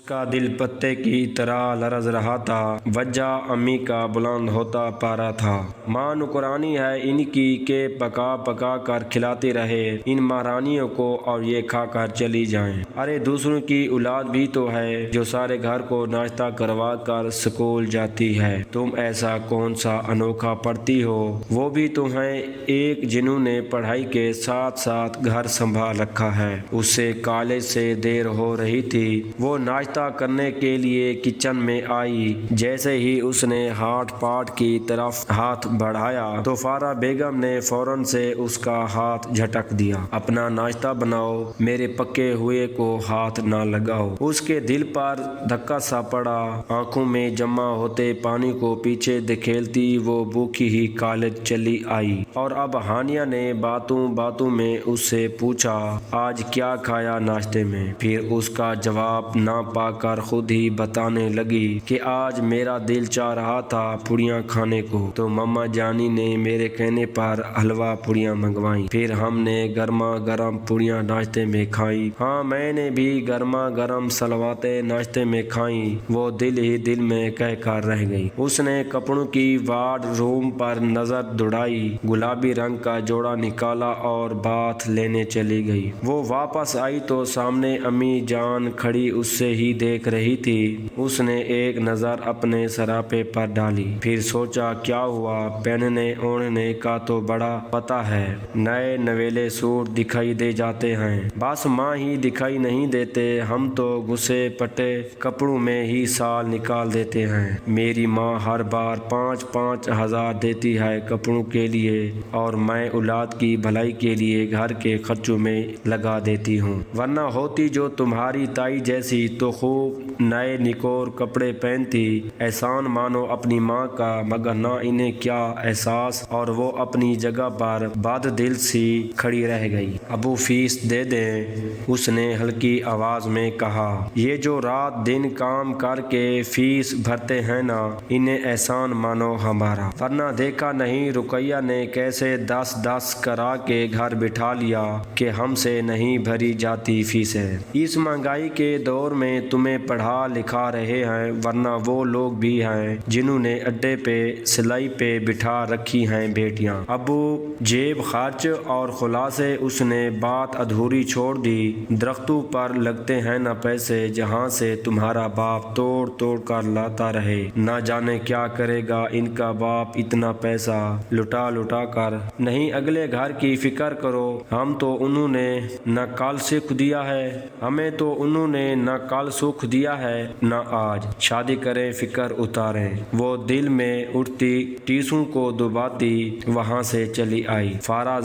کا دل پتے کی طرح لرز رہا تھا۔ وجہ امی کا بلند ہوتا پارا تھا۔ ماں نکرانی ہے ان کی کہ پکا پکا کر کھلاتی رہے ان مہارانیوں کو اور یہ کھا کر چلی جائیں۔ ارے دوسروں کی اولاد بھی تو ہے جو سارے گھر کو ناشتہ کروا کر سکول جاتی ہے۔ تم ایسا کون سا انوکھا پڑھتی ہو؟ وہ بھی تمہیں ایک جنہوں نے پڑھائی کے ساتھ ساتھ گھر سنبھال رکھا ہے۔ اسے کالج سے دیر ہو رہی تھی۔ وہ ناشتہ کرنے کے لیے کچن میں آئی۔ جیسے ہی اس نے ہاٹ پاٹ کی طرف ہاتھ بڑھایا تو فارہ بیگم نے فوراً سے اس کا ہاتھ جھٹک دیا۔ اپنا ناشتہ بناؤ، میرے پکے ہوئے کو ہاتھ نہ لگاؤ۔ اس کے دل پر دھکا سا پڑا۔ آنکھوں میں جمع ہوتے پانی کو پیچھے دھکیلتی وہ بھوکی ہی کالج چلی آئی۔ اور اب ہانیہ نے باتوں باتوں میں اس سے پوچھا، آج کیا کھایا ناشتے میں؟ پھر اس کا جواب نہ پا کر خود ہی بتانے لگی کہ آج میرا دل چاہ رہا تھا پوڑیاں کھانے کو، تو مما جانی نے میرے کہنے پر حلوہ پوڑیاں منگوائیں۔ پھر ہم نے گرما گرم پوڑیاں ناشتے میں کھائیں۔ ہاں میں نے بھی گرما گرم سلواتیں ناشتے میں کھائیں۔ وہ دل ہی دل میں کہہ کر رہ گئی۔ اس نے کپڑوں کی وارڈ روم پر نظر دوڑائی، گلابی رنگ کا جوڑا نکالا اور باتھ لینے چلی گئی۔ وہ واپس آئی تو سامنے امی جان کھڑی اس سے ہی دیکھ رہی تھی۔ اس نے ایک نظر اپنے سراپے پر ڈالی، پھر سوچا کیا ہوا، پہننے اوڑھنے کا تو بڑا پتہ ہے، نئے نویلے سوٹ دکھائی دے جاتے ہیں، بس ماں ہی دکھائی نہیں دیتے، ہم تو گھسے پٹے کپڑوں میں ہی سال نکال دیتے ہیں۔ میری ماں ہر بار 5-5 ہزار دیتی ہے کپڑوں کے لیے اور میں اولاد کی بھلائی کے لیے گھر کے خرچوں میں لگا دیتی ہوں، ورنہ ہوتی جو تمہاری تائی جیسی تو خوب نئے نکور کپڑے پہنتی۔ احسان مانو اپنی ماں کا، مگر نہ انہیں کیا احساس، اور وہ اپنی جگہ پر بد دل سی کھڑی رہ گئی۔ ابو فیس دے دیں، اس نے ہلکی آواز میں کہا، یہ جو رات دن کام کر کے فیس بھرتے ہیں نا، انہیں احسان مانو ہمارا، ورنہ دیکھا نہیں رقیہ نے کیسے 10-10 کرا کے گھر بٹھا لیا کہ ہم سے نہیں بھری جاتی فیسیں۔ اس مہنگائی کے دور میں تمہیں پڑھا لکھا رہے ہیں، ورنہ وہ لوگ بھی ہیں جنہوں نے اڈے پہ سلائی پہ بٹھا رکھی ہیں بیٹیاں۔ ابو جیب خرچ اور خلاصے اس نے بات ادھوری چھوڑ دی۔ درختوں پر لگتے ہیں نا پیسے، جہاں سے تمہارا باپ توڑ توڑ کر لاتا رہے، نہ جانے کیا کرے گا ان کا باپ اتنا پیسہ لٹا لٹا کر۔ نہیں اگلے گھر کی فکر کرو، ہم تو انہوں نے نہ کل سکھ دیا ہے، ہمیں تو انہوں نے نہ کل سکھ دیا ہے نہ آج، شادی کریں فکر اتاریں۔ وہ دل میں اٹھتی ٹیسوں کو دباتی وہاں سے چلی آئی۔ فارا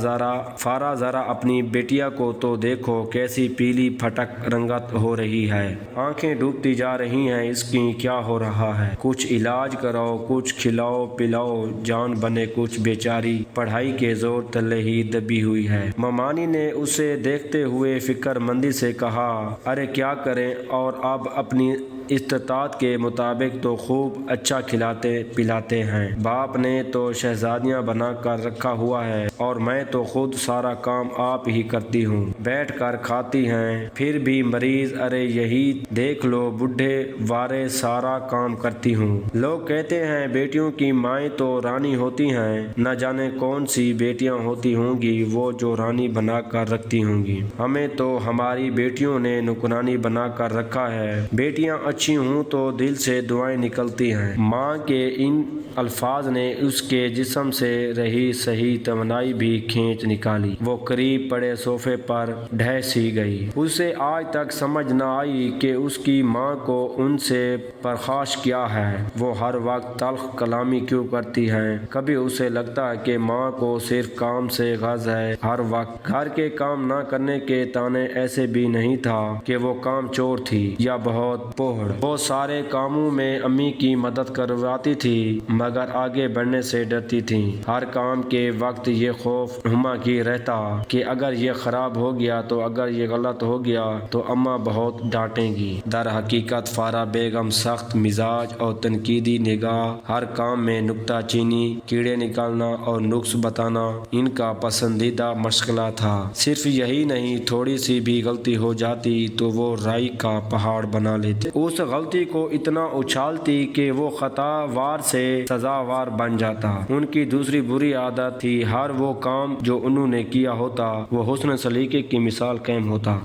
ذرا اپنی بیٹیا کو تو دیکھو کیسی پیلی پھٹک رنگت ہو رہی ہے، آنکھیں ڈوبتی جا رہی ہیں، اس کی کیا ہو رہا ہے؟ کچھ علاج کراؤ، کچھ کھلاؤ پلاؤ، جان بنے کچھ بیچاری پڑھائی کے زور تلے ہی دبی ہوئی ہے۔ ممانی نے اسے دیکھتے ہوئے فکر مندی سے کہا، ارے کیا کریں، اور اب اپنی استطاعت کے مطابق تو خوب اچھا کھلاتے پلاتے ہیں، باپ نے تو شہزادیاں بنا کر رکھا ہوا ہے، اور میں تو خود سارا کام آپ ہی کرتی ہوں، بیٹھ کر کھاتی ہیں، پھر بھی مریض، ارے یہی دیکھ لو بڈھے وارے سارا کام کرتی ہوں۔ لوگ کہتے ہیں بیٹیوں کی مائیں تو رانی ہوتی ہیں، نہ جانے کون سی بیٹیاں ہوتی ہوں گی وہ جو رانی بنا کر رکھتی ہوں گی، ہمیں تو ہماری بیٹیوں نے نکرانی بنا کر رکھا ہے، بیٹیاں اچھی ہوں تو دل سے دعائیں نکلتی ہیں۔ ماں کے ان الفاظ نے اس کے جسم سے رہی صحیح توانائی بھی کھینچ نکالی۔ وہ قریب پڑے صوفے پر ڈھہ سی گئی۔ اسے آج تک سمجھ نہ آئی کہ اس کی ماں کو ان سے پرخاش کیا ہے، وہ ہر وقت تلخ کلامی کیوں کرتی ہیں۔ کبھی اسے لگتا کہ ماں کو صرف کام سے غرض ہے، ہر وقت گھر کے کام نہ کرنے کے تانے، ایسے بھی نہیں تھا کہ وہ کام چور تھی یا بہت پوہ وہ سارے کاموں میں امی کی مدد کرواتی تھی مگر آگے بڑھنے سے ڈرتی تھی۔ ہر کام کے وقت یہ خوف ہما کی رہتا کہ اگر یہ خراب ہو گیا تو اگر یہ غلط ہو گیا تو اماں بہت ڈانٹیں گی۔ در حقیقت فارہ بیگم سخت مزاج اور تنقیدی نگاہ، ہر کام میں نکتہ چینی، کیڑے نکالنا اور نقص بتانا ان کا پسندیدہ مشغلہ تھا۔ صرف یہی نہیں، تھوڑی سی بھی غلطی ہو جاتی تو وہ رائی کا پہاڑ بنا لیتے۔ اس غلطی کو اتنا اچھالتی کہ وہ خطا وار سے سزاوار بن جاتا۔ ان کی دوسری بری عادت تھی، ہر وہ کام جو انہوں نے کیا ہوتا وہ حسن سلیقے کی مثال قائم ہوتا۔